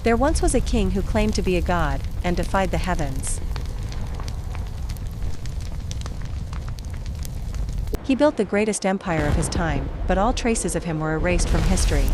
There once was a king who claimed to be a god, and defied the heavens. He built the greatest empire of his time, but all traces of him were erased from history.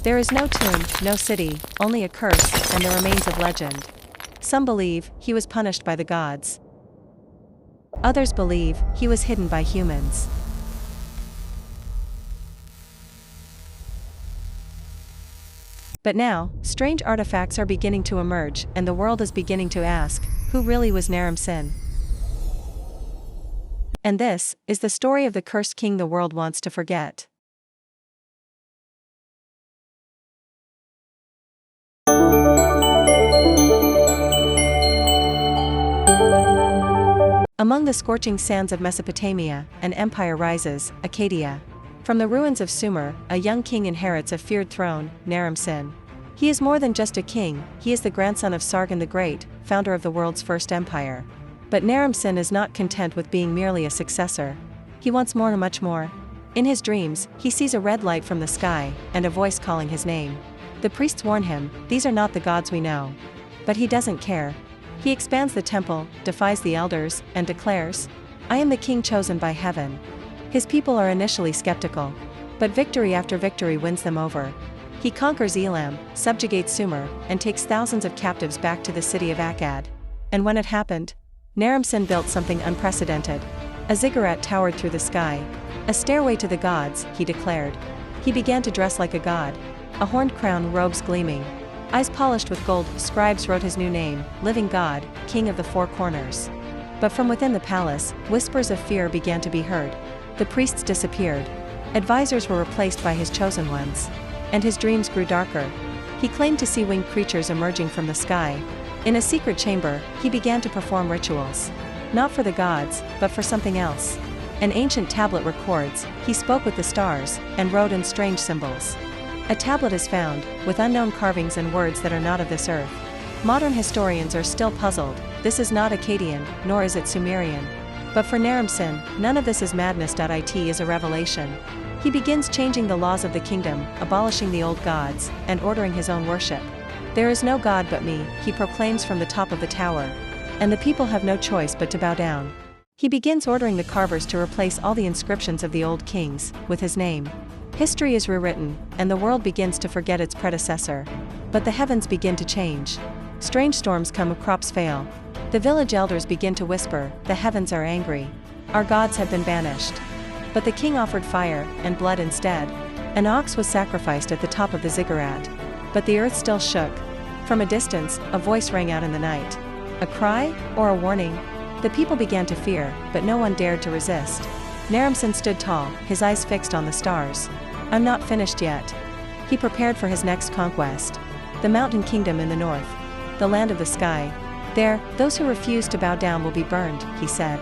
There is no tomb, no city, only a curse, and the remains of legend. Some believe he was punished by the gods. Others believe he was hidden by humans. But now, strange artifacts are beginning to emerge, and the world is beginning to ask, who really was Naram Sin? And this is the story of the cursed king the world wants to forget. Among the scorching sands of Mesopotamia, an empire rises, Acadia. From the ruins of Sumer, a young king inherits a feared throne, Naram Sin. He is more than just a king, he is the grandson of Sargon the Great, founder of the world's first empire. But Naram Sin is not content with being merely a successor. He wants more, much more. In his dreams, he sees a red light from the sky, and a voice calling his name. The priests warn him, these are not the gods we know. But he doesn't care. He expands the temple, defies the elders, and declares, I am the king chosen by heaven. His people are initially skeptical. But victory after victory wins them over. He conquers Elam, subjugates Sumer, and takes thousands of captives back to the city of Akkad. And when it happened, Naram Sin built something unprecedented. A ziggurat towered through the sky. A stairway to the gods, he declared. He began to dress like a god. A horned crown, robes gleaming. Eyes polished with gold, scribes wrote his new name, Living God, King of the Four Corners. But from within the palace, whispers of fear began to be heard. The priests disappeared. Advisors were replaced by his chosen ones. And his dreams grew darker. He claimed to see winged creatures emerging from the sky. In a secret chamber, he began to perform rituals. Not for the gods, but for something else. An ancient tablet records, he spoke with the stars, and wrote in strange symbols. A tablet is found, with unknown carvings and words that are not of this earth. Modern historians are still puzzled, this is not Akkadian, nor is it Sumerian. But for Naram Sin, none of this is madness. It is a revelation. He begins changing the laws of the kingdom, abolishing the old gods, and ordering his own worship. There is no god but me, he proclaims from the top of the tower. And the people have no choice but to bow down. He begins ordering the carvers to replace all the inscriptions of the old kings, with his name. History is rewritten, and the world begins to forget its predecessor. But the heavens begin to change. Strange storms come, crops fail. The village elders begin to whisper, the heavens are angry. Our gods have been banished. But the king offered fire, and blood instead. An ox was sacrificed at the top of the ziggurat. But the earth still shook. From a distance, a voice rang out in the night. A cry, or a warning? The people began to fear, but no one dared to resist. Naram Sin stood tall, his eyes fixed on the stars. I'm not finished yet. He prepared for his next conquest. The mountain kingdom in the north. The land of the sky. There, those who refuse to bow down will be burned, he said.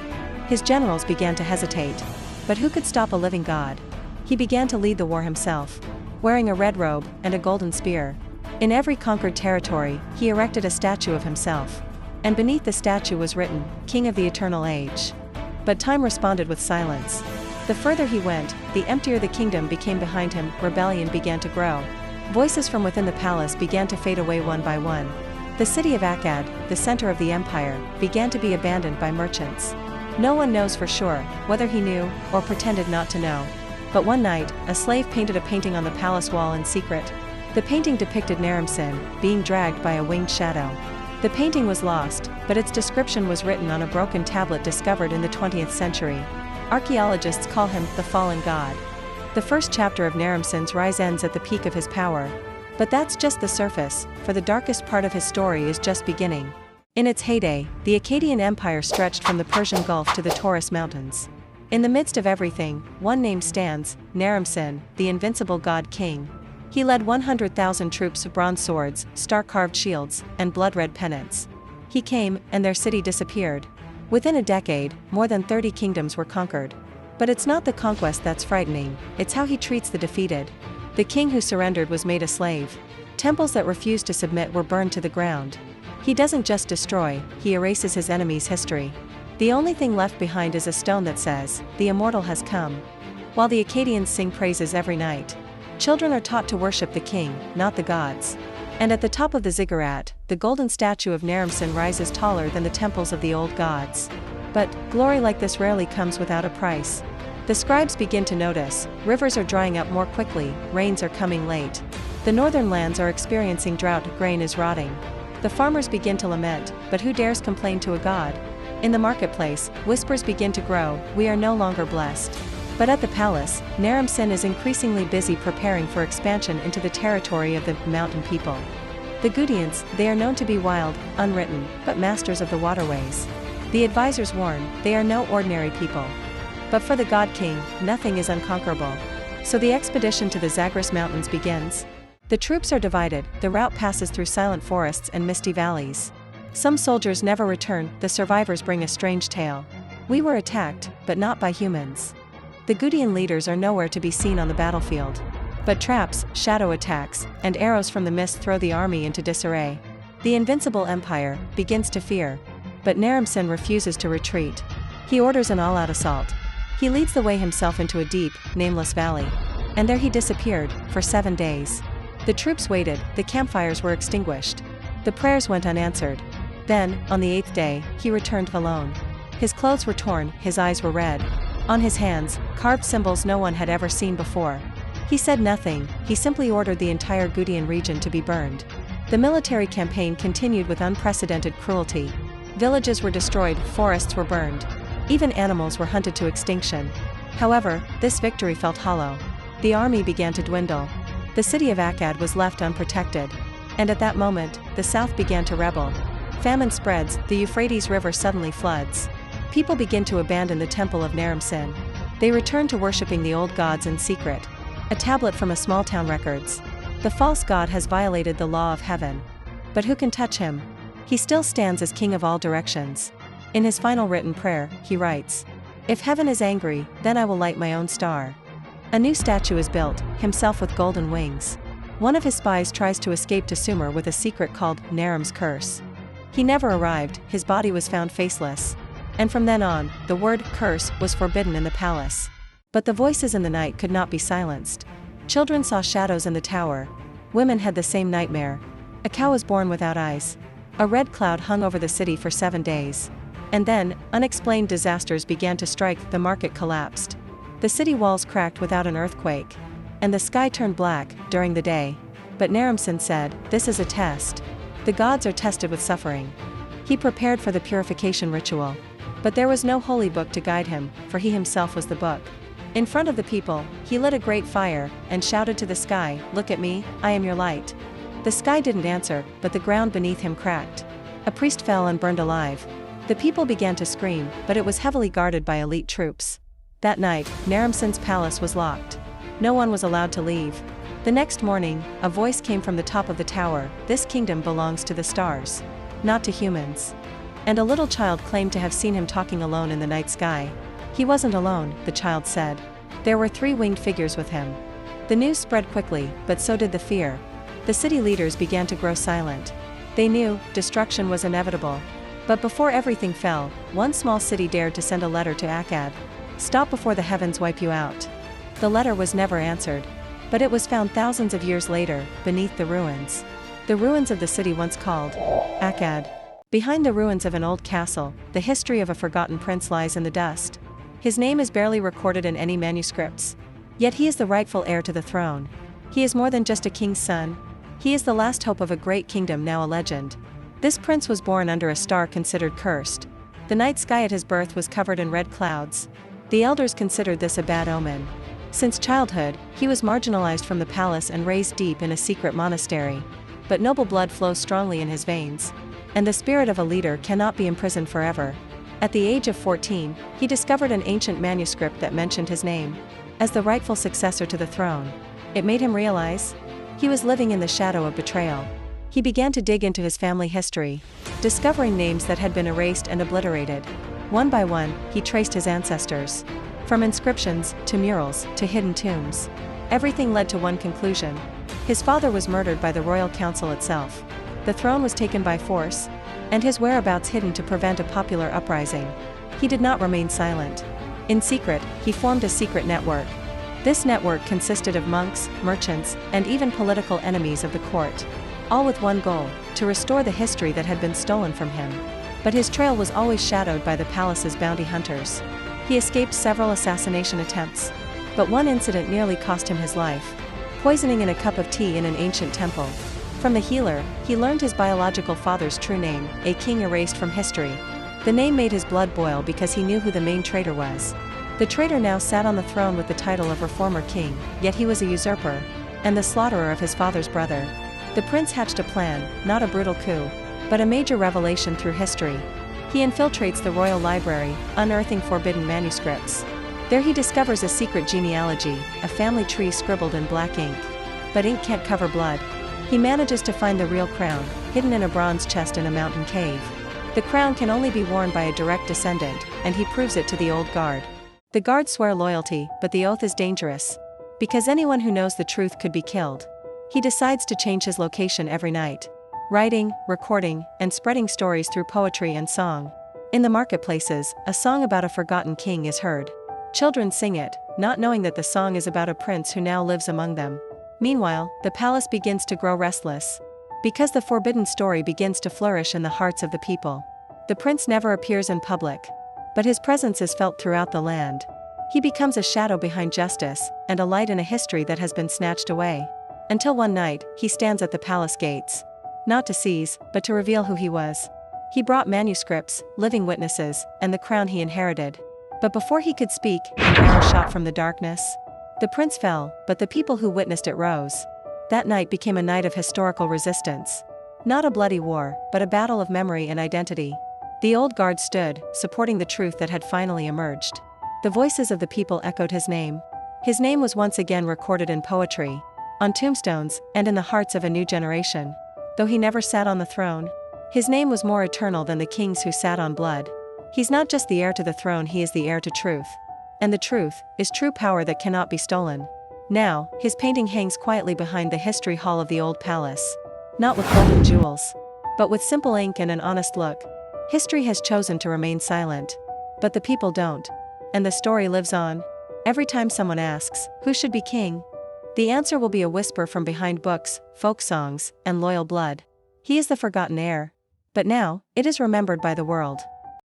His generals began to hesitate. But who could stop a living god? He began to lead the war himself. Wearing a red robe, and a golden spear. In every conquered territory, he erected a statue of himself. And beneath the statue was written, King of the Eternal Age. But time responded with silence. The further he went, the emptier the kingdom became behind him. Rebellion began to grow. Voices from within the palace began to fade away one by one. The city of Akkad, the center of the empire, began to be abandoned by merchants. No one knows for sure whether he knew or pretended not to know. But one night, a slave painted a painting on the palace wall in secret. The painting depicted Naram Sin being dragged by a winged shadow. The painting was lost, but its description was written on a broken tablet discovered in the 20th century. Archaeologists call him the fallen god. The first chapter of Naram Sin's rise ends at the peak of his power. But that's just the surface, for the darkest part of his story is just beginning. In its heyday, the Akkadian Empire stretched from the Persian Gulf to the Taurus Mountains. In the midst of everything, one name stands, Naram Sin, the invincible god king. He led 100,000 troops of bronze swords, star-carved shields, and blood-red pennants. He came, and their city disappeared. Within a decade, more than 30 kingdoms were conquered. But it's not the conquest that's frightening, it's how he treats the defeated. The king who surrendered was made a slave. Temples that refused to submit were burned to the ground. He doesn't just destroy, he erases his enemy's history. The only thing left behind is a stone that says, the immortal has come. While the Akkadians sing praises every night, Children are taught to worship the king, not the gods. And at the top of the ziggurat, the golden statue of Naram-Sin rises taller than the temples of the old gods. But glory like this rarely comes without a price. The scribes begin to notice, rivers are drying up more quickly, rains are coming late. The northern lands are experiencing drought, grain is rotting. The farmers begin to lament, but who dares complain to a god? In the marketplace, whispers begin to grow, we are no longer blessed. But at the palace, Naram-Sin is increasingly busy preparing for expansion into the territory of the mountain people. The Gutians, they are known to be wild, unwritten, but masters of the waterways. The advisors warn, they are no ordinary people. But for the God King, nothing is unconquerable. So the expedition to the Zagros Mountains begins. The troops are divided, the route passes through silent forests and misty valleys. Some soldiers never return, the survivors bring a strange tale. We were attacked, but not by humans. The Gutian leaders are nowhere to be seen on the battlefield. But traps, shadow attacks, and arrows from the mist throw the army into disarray. The invincible empire begins to fear. But Naram-Sin refuses to retreat. He orders an all-out assault. He leads the way himself into a deep, nameless valley. And there he disappeared, for 7 days. The troops waited, the campfires were extinguished. The prayers went unanswered. Then, on the 8th day, he returned alone. His clothes were torn, his eyes were red. On his hands, carved symbols no one had ever seen before. He said nothing, he simply ordered the entire Gutian region to be burned. The military campaign continued with unprecedented cruelty. Villages were destroyed, forests were burned. Even animals were hunted to extinction. However, this victory felt hollow. The army began to dwindle. The city of Akkad was left unprotected. And at that moment, the south began to rebel. Famine spreads, the Euphrates River suddenly floods. People begin to abandon the temple of Naram-Sin. They return to worshipping the old gods in secret. A tablet from a small town records. The false god has violated the law of heaven. But who can touch him? He still stands as king of all directions. In his final written prayer, he writes, "If heaven is angry, then I will light my own star." A new statue is built, himself with golden wings. One of his spies tries to escape to Sumer with a secret called Naram's curse. He never arrived, his body was found faceless. And from then on, the word curse was forbidden in the palace. But the voices in the night could not be silenced. Children saw shadows in the tower. Women had the same nightmare. A cow was born without eyes. A red cloud hung over the city for 7 days. And then, unexplained disasters began to strike, the market collapsed. The city walls cracked without an earthquake. And the sky turned black, during the day. But Naram-Sin said, "This is a test. The gods are tested with suffering." He prepared for the purification ritual. But there was no holy book to guide him, for he himself was the book. In front of the people, he lit a great fire, and shouted to the sky, "Look at me, I am your light." The sky didn't answer, but the ground beneath him cracked. A priest fell and burned alive. The people began to scream, but it was heavily guarded by elite troops. That night, Naram-Sin's palace was locked. No one was allowed to leave. The next morning, a voice came from the top of the tower, "This kingdom belongs to the stars, not to humans." And a little child claimed to have seen him talking alone in the night sky. He wasn't alone, the child said. There were 3 winged figures with him. The news spread quickly, but so did the fear. The city leaders began to grow silent. They knew, destruction was inevitable. But before everything fell, one small city dared to send a letter to Akkad. "Stop before the heavens wipe you out." The letter was never answered. But it was found thousands of years later, beneath the ruins. The ruins of the city once called Akkad. Behind the ruins of an old castle, the history of a forgotten prince lies in the dust. His name is barely recorded in any manuscripts. Yet he is the rightful heir to the throne. He is more than just a king's son. He is the last hope of a great kingdom, now a legend. This prince was born under a star considered cursed. The night sky at his birth was covered in red clouds. The elders considered this a bad omen. Since childhood, he was marginalized from the palace and raised deep in a secret monastery. But noble blood flows strongly in his veins. And the spirit of a leader cannot be imprisoned forever. At the age of 14, he discovered an ancient manuscript that mentioned his name as the rightful successor to the throne. It made him realize he was living in the shadow of betrayal. He began to dig into his family history, discovering names that had been erased and obliterated. One by one, he traced his ancestors. From inscriptions, to murals, to hidden tombs. Everything led to one conclusion. His father was murdered by the royal council itself. The throne was taken by force, and his whereabouts hidden to prevent a popular uprising. He did not remain silent. In secret, he formed a secret network. This network consisted of monks, merchants, and even political enemies of the court. All with one goal: to restore the history that had been stolen from him. But his trail was always shadowed by the palace's bounty hunters. He escaped several assassination attempts. But one incident nearly cost him his life: poisoning in a cup of tea in an ancient temple. From the healer, he learned his biological father's true name, a king erased from history. The name made his blood boil because he knew who the main traitor was. The traitor now sat on the throne with the title of reformer king, yet he was a usurper, and the slaughterer of his father's brother. The prince hatched a plan, not a brutal coup, but a major revelation through history. He infiltrates the royal library, unearthing forbidden manuscripts. There he discovers a secret genealogy, a family tree scribbled in black ink. But ink can't cover blood. He manages to find the real crown, hidden in a bronze chest in a mountain cave. The crown can only be worn by a direct descendant, and he proves it to the old guard. The guards swear loyalty, but the oath is dangerous. Because anyone who knows the truth could be killed. He decides to change his location every night. Writing, recording, and spreading stories through poetry and song. In the marketplaces, a song about a forgotten king is heard. Children sing it, not knowing that the song is about a prince who now lives among them. Meanwhile, the palace begins to grow restless. Because the forbidden story begins to flourish in the hearts of the people. The prince never appears in public. But his presence is felt throughout the land. He becomes a shadow behind justice, and a light in a history that has been snatched away. Until one night, he stands at the palace gates. Not to seize, but to reveal who he was. He brought manuscripts, living witnesses, and the crown he inherited. But before he could speak, an arrow shot from the darkness. The prince fell, but the people who witnessed it rose. That night became a night of historical resistance. Not a bloody war, but a battle of memory and identity. The old guard stood, supporting the truth that had finally emerged. The voices of the people echoed his name. His name was once again recorded in poetry, on tombstones, and in the hearts of a new generation. Though he never sat on the throne, his name was more eternal than the kings who sat on blood. He's not just the heir to the throne, he is the heir to truth. And the truth is true power that cannot be stolen. Now, his painting hangs quietly behind the history hall of the old palace. Not with gold and jewels, but with simple ink and an honest look. History has chosen to remain silent. But the people don't. And the story lives on. Every time someone asks, who should be king? The answer will be a whisper from behind books, folk songs, and loyal blood. He is the forgotten heir. But now, it is remembered by the world.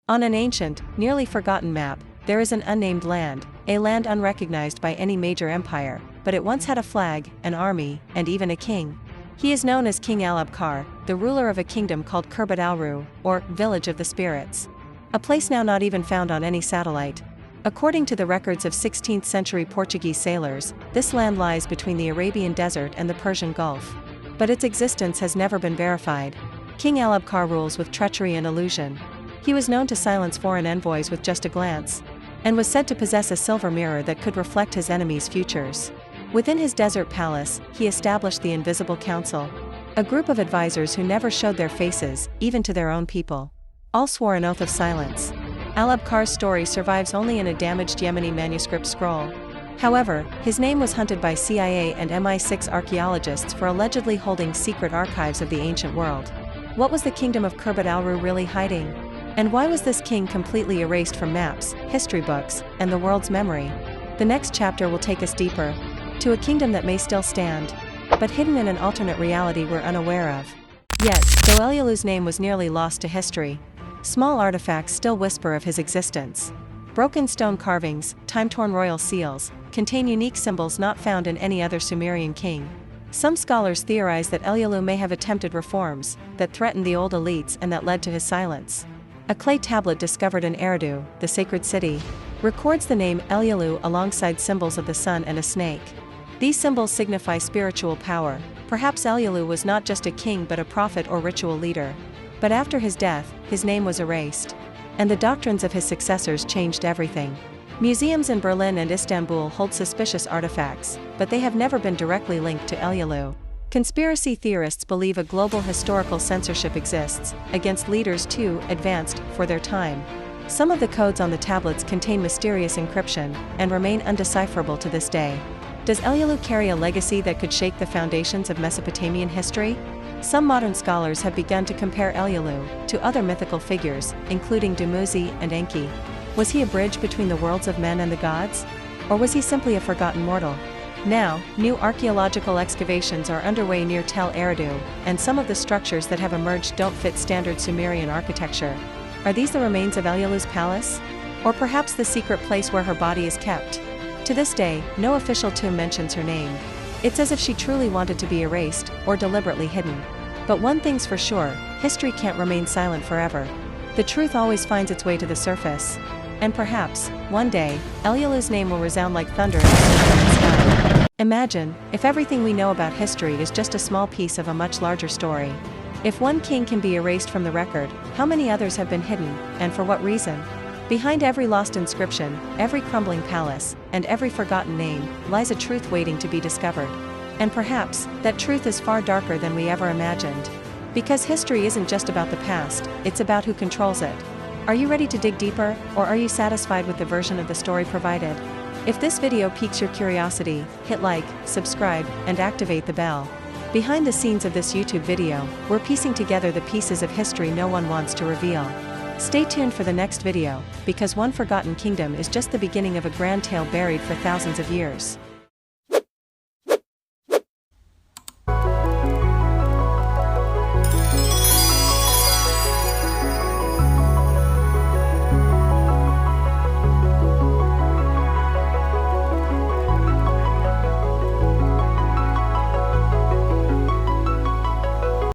On an ancient, nearly forgotten map, there is an unnamed land, a land unrecognized by any major empire, but it once had a flag, an army, and even a king. He is known as King Alabkar, the ruler of a kingdom called Kerbat Alru, or Village of the Spirits. A place now not even found on any satellite. According to the records of 16th century Portuguese sailors, this land lies between the Arabian Desert and the Persian Gulf. But its existence has never been verified. King Alabkar rules with treachery and illusion. He was known to silence foreign envoys with just a glance, and was said to possess a silver mirror that could reflect his enemies' futures. Within his desert palace, he established the Invisible Council, a group of advisors who never showed their faces, even to their own people. All swore an oath of silence. Alabkar's story survives only in a damaged Yemeni manuscript scroll. However, his name was hunted by CIA and MI6 archaeologists for allegedly holding secret archives of the ancient world. What was the kingdom of Kerbat Alru really hiding? And why was this king completely erased from maps, history books, and the world's memory? The next chapter will take us deeper, to a kingdom that may still stand, but hidden in an alternate reality we're unaware of. Yet, though Elyulu's name was nearly lost to history, small artifacts still whisper of his existence. Broken stone carvings, time-torn royal seals, contain unique symbols not found in any other Sumerian king. Some scholars theorize that Elyulu may have attempted reforms that threatened the old elites and that led to his silence. A clay tablet discovered in Eridu, the sacred city, records the name Elyulu alongside symbols of the sun and a snake. These symbols signify spiritual power. Perhaps Elyulu was not just a king but a prophet or ritual leader. But after his death, his name was erased. And the doctrines of his successors changed everything. Museums in Berlin and Istanbul hold suspicious artifacts, but they have never been directly linked to Elyulu. Conspiracy theorists believe a global historical censorship exists, against leaders too advanced for their time. Some of the codes on the tablets contain mysterious encryption, and remain undecipherable to this day. Does Elyulu carry a legacy that could shake the foundations of Mesopotamian history? Some modern scholars have begun to compare Elyulu to other mythical figures, including Dumuzi and Enki. Was he a bridge between the worlds of men and the gods? Or was he simply a forgotten mortal? Now, new archaeological excavations are underway near Tel Eridu, and some of the structures that have emerged don't fit standard Sumerian architecture. Are these the remains of Elilu's palace? Or perhaps the secret place where her body is kept? To this day, no official tomb mentions her name. It's as if she truly wanted to be erased, or deliberately hidden. But one thing's for sure, history can't remain silent forever. The truth always finds its way to the surface. And perhaps, one day, Elilu's name will resound like thunder in the sky. Imagine, if everything we know about history is just a small piece of a much larger story. If one king can be erased from the record, how many others have been hidden, and for what reason? Behind every lost inscription, every crumbling palace, and every forgotten name, lies a truth waiting to be discovered. And perhaps, that truth is far darker than we ever imagined. Because history isn't just about the past, it's about who controls it. Are you ready to dig deeper, or are you satisfied with the version of the story provided? If this video piques your curiosity, hit like, subscribe, and activate the bell. Behind the scenes of this YouTube video, we're piecing together the pieces of history no one wants to reveal. Stay tuned for the next video, because one forgotten kingdom is just the beginning of a grand tale buried for thousands of years.